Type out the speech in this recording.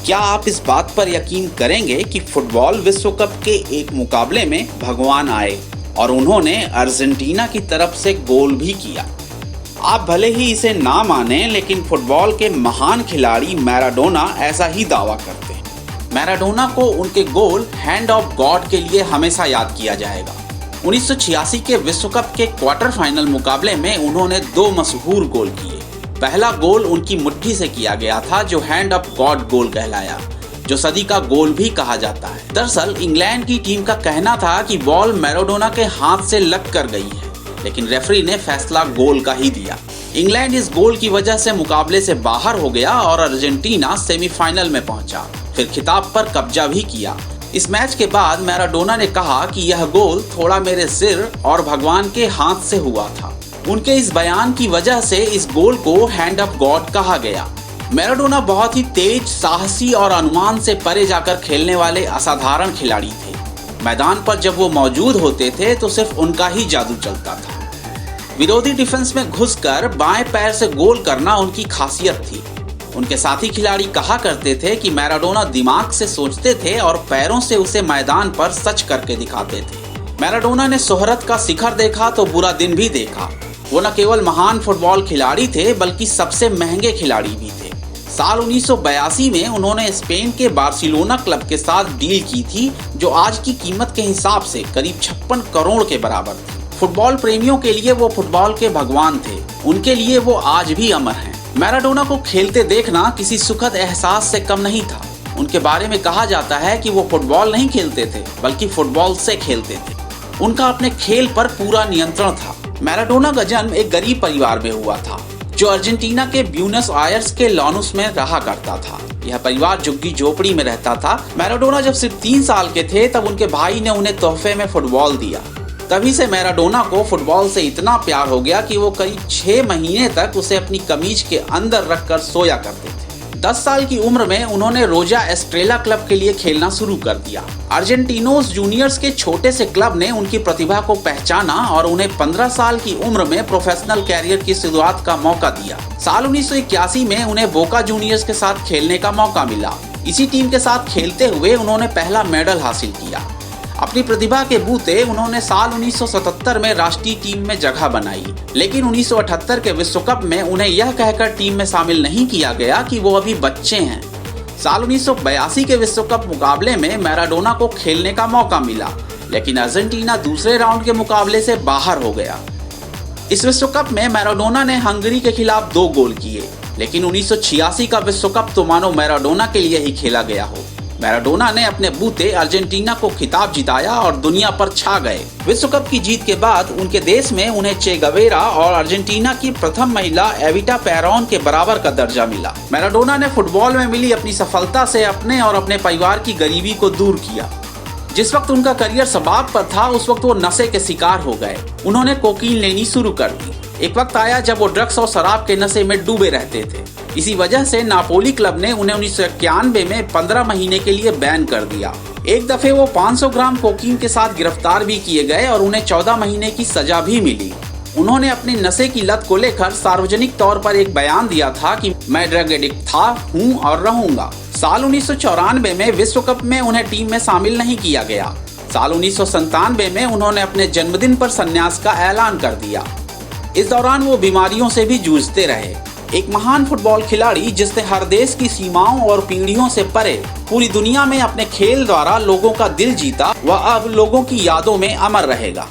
क्या आप इस बात पर यकीन करेंगे कि फुटबॉल विश्व कप के एक मुकाबले में भगवान आए और उन्होंने अर्जेंटीना की तरफ से गोल भी किया। आप भले ही इसे ना माने, लेकिन फुटबॉल के महान खिलाड़ी मैराडोना ऐसा ही दावा करते हैं। मैराडोना को उनके गोल हैंड ऑफ गॉड के लिए हमेशा याद किया जाएगा। 1986 के विश्व कप के क्वार्टर फाइनल मुकाबले में उन्होंने 2 मशहूर गोल किए। पहला गोल उनकी मुट्ठी से किया गया था, जो हैंड ऑफ गॉड गोल कहलाया, जो सदी का गोल भी कहा जाता है। दरअसल इंग्लैंड की टीम का कहना था कि बॉल मैराडोना के हाथ से लग कर गई है, लेकिन रेफरी ने फैसला गोल का ही दिया। इंग्लैंड इस गोल की वजह से मुकाबले से बाहर हो गया और अर्जेंटीना सेमीफाइनल में पहुंचा, फिर खिताब पर कब्जा भी किया। इस मैच के बाद मैराडोना ने कहा कि यह गोल थोड़ा मेरे सिर और भगवान के हाथ से हुआ था। उनके इस बयान की वजह से इस गोल को हैंड ऑफ गॉड कहा गया। मैराडोना बहुत ही तेज, साहसी और अनुमान से परे जाकर खेलने वाले असाधारण खिलाड़ी थे। मैदान पर जब वो मौजूद होते थे तो सिर्फ उनका ही जादू चलता था। विरोधी डिफेंस में घुसकर बाएं पैर से गोल करना उनकी खासियत थी। उनके साथी खिलाड़ी कहा करते थे कि मैराडोना दिमाग से सोचते थे और पैरों से उसे मैदान पर सच करके दिखाते थे। मैराडोना ने शोहरत का शिखर देखा तो बुरा दिन भी देखा। वो न केवल महान फुटबॉल खिलाड़ी थे, बल्कि सबसे महंगे खिलाड़ी भी थे। साल 1982 में उन्होंने स्पेन के बार्सिलोना क्लब के साथ डील की थी, जो आज की कीमत के हिसाब से करीब 56 करोड़ के बराबर थी। फुटबॉल प्रेमियों के लिए वो फुटबॉल के भगवान थे। उनके लिए वो आज भी अमर हैं। मैराडोना को खेलते देखना किसी सुखद एहसास से कम नहीं था। उनके बारे में कहा जाता है कि वो फुटबॉल नहीं खेलते थे, बल्कि फुटबॉल से खेलते थे। उनका अपने खेल पर पूरा नियंत्रण था। मैराडोना का जन्म एक गरीब परिवार में हुआ था, जो अर्जेंटीना के ब्यूनस आयर्स के लानुस में रहा करता था। यह परिवार झुग्गी झोपड़ी में रहता था। मैराडोना जब सिर्फ 3 साल के थे, तब उनके भाई ने उन्हें तोहफे में फुटबॉल दिया। तभी से मैराडोना को फुटबॉल से इतना प्यार हो गया कि वो करीब 6 महीने तक उसे अपनी कमीज के अंदर रखकर सोया करते थे। 10 साल की उम्र में उन्होंने रोजा एस्ट्रेला क्लब के लिए खेलना शुरू कर दिया। अर्जेंटिनोस जूनियर्स के छोटे से क्लब ने उनकी प्रतिभा को पहचाना और उन्हें 15 साल की उम्र में प्रोफेशनल कैरियर की शुरुआत का मौका दिया। साल 1981 में उन्हें बोका जूनियर्स के साथ खेलने का मौका मिला। इसी टीम के साथ खेलते हुए उन्होंने पहला मेडल हासिल किया। अपनी प्रतिभा के बूते उन्होंने साल 1977 में राष्ट्रीय टीम में जगह बनाई, लेकिन 1978 के विश्व कप में उन्हें यह कहकर टीम में शामिल नहीं किया गया कि वो अभी बच्चे हैं। साल 1982 के विश्व कप मुकाबले में मैराडोना को खेलने का मौका मिला, लेकिन अर्जेंटीना दूसरे राउंड के मुकाबले से बाहर हो गया। इस विश्व कप में मैराडोना ने हंगरी के खिलाफ 2 गोल किए, लेकिन 1986 का विश्व कप तो मानो मैराडोना के लिए ही खेला गया हो। मैराडोना ने अपने बूते अर्जेंटीना को खिताब जिताया और दुनिया पर छा गए। विश्व कप की जीत के बाद उनके देश में उन्हें चे गवेरा और अर्जेंटीना की प्रथम महिला एविटा पेरॉन के बराबर का दर्जा मिला। मैराडोना ने फुटबॉल में मिली अपनी सफलता से अपने और अपने परिवार की गरीबी को दूर किया। जिस वक्त उनका करियर समाप्त पर था, उस वक्त वो नशे के शिकार हो गए। उन्होंने कोकीन लेनी शुरू कर दी। एक वक्त आया जब वो ड्रग्स और शराब के नशे में डूबे रहते थे। इसी वजह से नापोली क्लब ने उन्हें 1991 में 15 महीने के लिए बैन कर दिया। एक दफे वो 500 ग्राम कोकीन के साथ गिरफ्तार भी किए गए और उन्हें 14 महीने की सजा भी मिली। उन्होंने अपनी नशे की लत को लेकर सार्वजनिक तौर पर एक बयान दिया था कि मैं ड्रग एडिक्ट था, हूँ और रहूंगा। साल 1994 में विश्व कप में उन्हें टीम में शामिल नहीं किया गया। साल 1997 में उन्होंने अपने जन्मदिन पर संन्यास का ऐलान कर दिया। इस दौरान वो बीमारियों से भी जूझते रहे। एक महान फुटबॉल खिलाड़ी जिसने हर देश की सीमाओं और पीढ़ियों से परे पूरी दुनिया में अपने खेल द्वारा लोगों का दिल जीता, वह अब लोगों की यादों में अमर रहेगा।